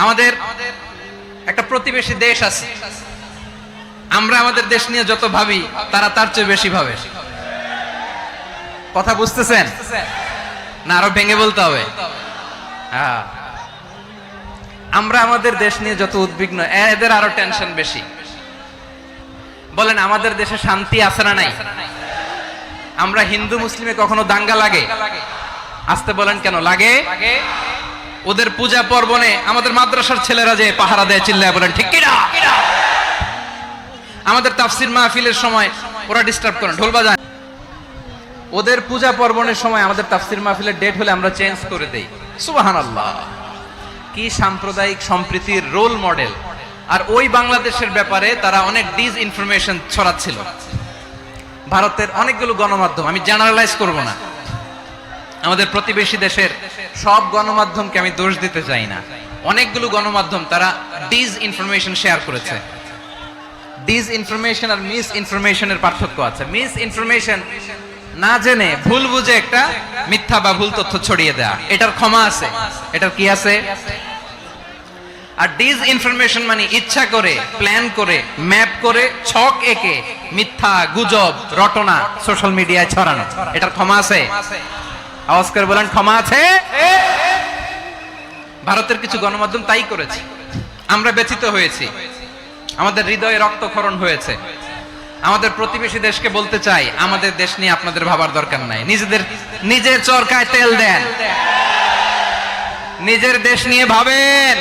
আমাদের একটা প্রতিবেশী দেশ আছে, আমরা আমাদের দেশ নিয়ে যত ভাবি তারা তার চেয়ে বেশি ভাবে। কথা বুঝতেছেন না? আরো ভেঙে বলতে হবে। আমরা আমাদের দেশ নিয়ে যত উদ্বিগ্ন, এদের আরো টেনশন বেশি। বলেন আমাদের দেশে শান্তি আছে না নাই? আমরা হিন্দু মুসলিমে কখনো দাঙ্গা লাগে? আসতে বলেন কেন লাগে? ওদের পূজা পার্বণে আমাদের মাদ্রাসার ছেলেরা যে পাহারা দেয়, চিল্লায় বলেন ঠিক কিনা? আমাদের তাফসির মাহফিলের সময় ওরা ডিস্টার্ব করেন, ঢোল বাজায়। ওদের পূজা পার্বণের সময় আমাদের তাফসির মাহফিলের ডেট হলে আমরা চেঞ্জ করে দেই। সুবহানাল্লাহ, কি সাম্প্রদায়িক সম্প্রীতির রোল মডেল। আর ওই বাংলাদেশের ব্যাপারে তারা অনেক ডিস ইনফরমেশন ছড়াচ্ছিল। ভারতের অনেকগুলো গণমাধ্যম, আমি জেনারেলাইজ করব না, আমাদের প্রতিবেশী দেশের সব গণমাধ্যমকে আমি দোষ দিতে চাই না, অনেকগুলো গণমাধ্যম তারা ডিস ইনফরমেশন শেয়ার করেছে। ডিস ইনফরমেশন আর মিস ইনফরমেশনের পার্থক্য আছে। মিস ইনফরমেশন না জেনে ভুল বুঝে একটা মিথ্যা বা ভুল তথ্য ছড়িয়ে দেয়া, এটার ক্ষমা আছে, এটার কি আছে? আর ডিস ইনফরমেশন মানে ইচ্ছা করে, প্ল্যান করে, ম্যাপ করে, ছক এঁকে মিথ্যা, গুজব, রটনা সোশ্যাল মিডিয়ায় ছড়ানো, এটার ক্ষমা আছে? আওয়াজ করে বলেন ক্ষমা আছে? ভারতের কিছু গণমাধ্যম তাই করেছে, আমরা ব্যথিত হয়েছি, আমাদের হৃদয়ে রক্তক্ষরণ হয়েছে। আমাদের প্রতিবেশী দেশকে বলতে চাই, আমাদের দেশ নিয়ে আপনাদের ভাবার দরকার নাই, নিজের চরকায় তেল দেন, নিজের দেশ নিয়ে ভাবেন।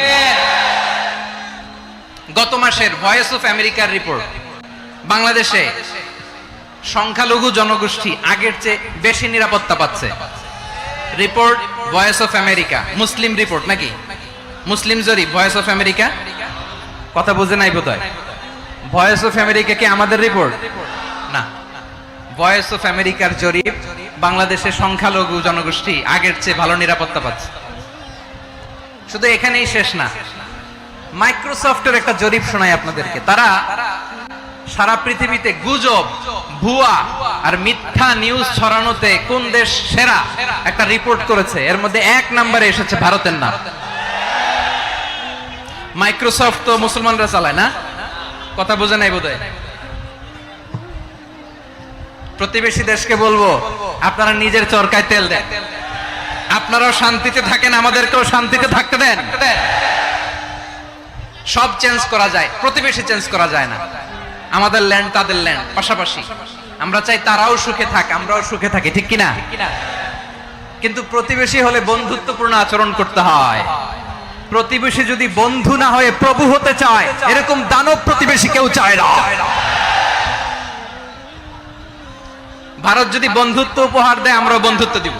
গত মাসের ভয়েস অফ আমেরিকার রিপোর্ট, বাংলাদেশে সংখ্যালঘু জনগোষ্ঠী আগের চেয়ে বেশি নিরাপত্তা পাচ্ছে। Report voice of America, Muslim report নাকি? মুসলিম জরিপ, ভয়েস অফ আমেরিকা। কথা বুঝে নাই বোধহয়। ভয়েস অফ আমেরিকা কি আমাদের রিপোর্ট? না, ভয়েস অফ আমেরিকার জরিপ, বাংলাদেশের সংখ্যালঘু জনগোষ্ঠী আগের চেয়ে ভালো নিরাপত্তা পাচ্ছে। শুধু এখানেই শেষ না, মাইক্রোসফটের একটা জরিপ শোনাই আপনাদেরকে। তারা সারা পৃথিবীতে গুজব, ভুয়া আর মিথ্যা নিউজ ছড়ানোতে কোন দেশ সেরা একটা রিপোর্ট করেছে। এর মধ্যে 1 নম্বরে এসেছে ভারতের নাম। মাইক্রোসফট তো মুসলমানরা চালায় না? কথা বোঝে নাই বোধহয়। প্রতিবেশী দেশকে বলবো, আপনারা নিজের চরকায় তেল দেন, আপনারাও শান্তিতে থাকেন, আমাদেরকেও শান্তিতে থাকতে দেন। সব চেঞ্জ করা যায়, প্রতিবেশী চেঞ্জ করা যায় না। আমাদের ল্যান্ড তাদের ল্যান্ড, পাশাপাশি। আমরা চাই তারাও সুখে থাক, আমরাও সুখে থাকি, ঠিক কিনা? কিন্তু প্রতিবেশী হলে বন্ধুত্বপূর্ণ আচরণ করতে হয়। প্রতিবেশী যদি বন্ধু না হয়ে প্রভু হতে চায়, এরকম দানব প্রতিবেশী কেউ চায় না। ভারত যদি বন্ধুত্ব উপহার দেয়, আমরাও বন্ধুত্ব দিব।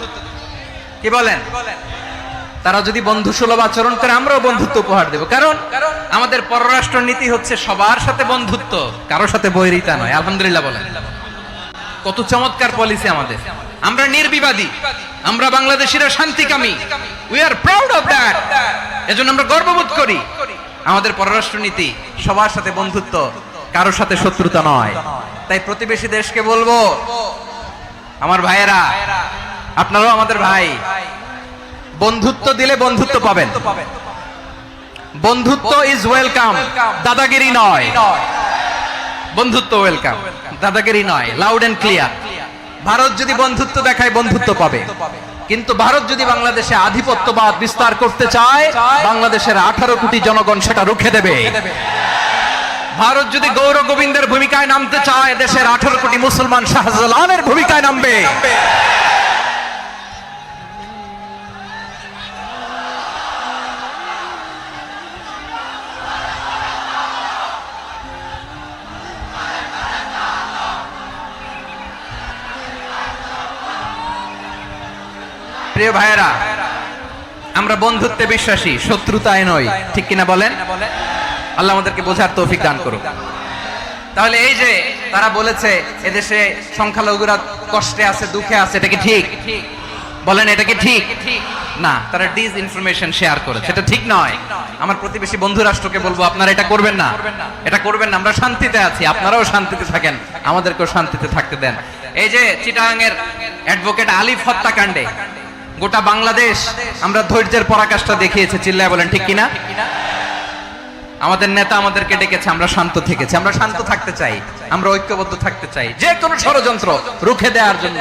কি বলেন? তারা যদি বন্ধু সুলভ আচরণ করে, আমরাও বন্ধুত্ব উপহার দেব। কারণ আমাদের পররাষ্ট্র নীতি হচ্ছে সবার সাথে বন্ধুত্ব, কারোর সাথে বৈরিতা নয়। আলহামদুলিল্লাহ বলেন, কত চমৎকার পলিসি আমাদের। আমরা নির্বিবাদী, আমরা বাংলাদেশিরা শান্তিকামী। We are proud of that. এজন্য আমরা গর্ববোধ করি। আমাদের পররাষ্ট্র নীতি সবার সাথে বন্ধুত্ব, কারোর সাথে শত্রুতা নয়। তাই প্রতিবেশী দেশকে বলবো, আমার ভাইয়েরা, আপনারাও আমাদের ভাই, বন্ধুত্ব দিলে বন্ধুত্ব পাবেন। বন্ধুত্ব ইজ ওয়েলকাম, দাদাগিরি নয়। বন্ধুত্ব ওয়েলকাম, দাদাগিরি নয়। Loud and clear. ভারত যদি বন্ধুত্ব দেখায়, বন্ধুত্ব পাবে। কিন্তু ভারত যদি বাংলাদেশে আধিপত্যবাদ বিস্তার করতে চায়, বাংলাদেশের 18 কোটি জনগণ সেটা রুখে দেবে। ভারত যদি গৌর গোবিন্দের ভূমিকায় নামতে চায়, দেশের 18 কোটি মুসলমান শাহজালালের ভূমিকায় নামবে। প্রিয় ভাইয়েরা, আমরা বন্ধুত্বে বিশ্বাসী, শত্রুতায় নই, ঠিক কিনা বলেন? আল্লাহ আমাদেরকে বোঝার তৌফিক দান করুন। তাহলে এই যে তারা বলেছে এদেশে সংখ্যালঘুরা কষ্টে আছে, দুঃখে আছে, এটা কি ঠিক? বলেন, এটা কি ঠিক? না, তারা ডিস ইনফরমেশন শেয়ার করেছে, এটা ঠিক নয়। আমার প্রতিবেশী বন্ধু রাষ্ট্রকে বলবো, আপনারা এটা করবেন না, এটা করবেন না। আমরা শান্তিতে আছি, আপনারাও শান্তিতে থাকেন, আমাদেরকেও শান্তিতে থাকতে দেন। এই যে চিটাগাং এর অ্যাডভোকেট আলিফ হত্যাকাণ্ডে গোটা বাংলাদেশ আমরা ধৈর্যের পরাকাষ্ঠা দেখিয়েছে, চিল্লায় বলেন ঠিক কিনা? আমাদের নেতা আমাদেরকে ডেকেছে, আমরা শান্ত থেকেছি, আমরা শান্ত থাকতে চাই, আমরা ঐক্যবদ্ধ থাকতে চাই, যে কোনো ষড়যন্ত্র রুখে দেওয়ার জন্য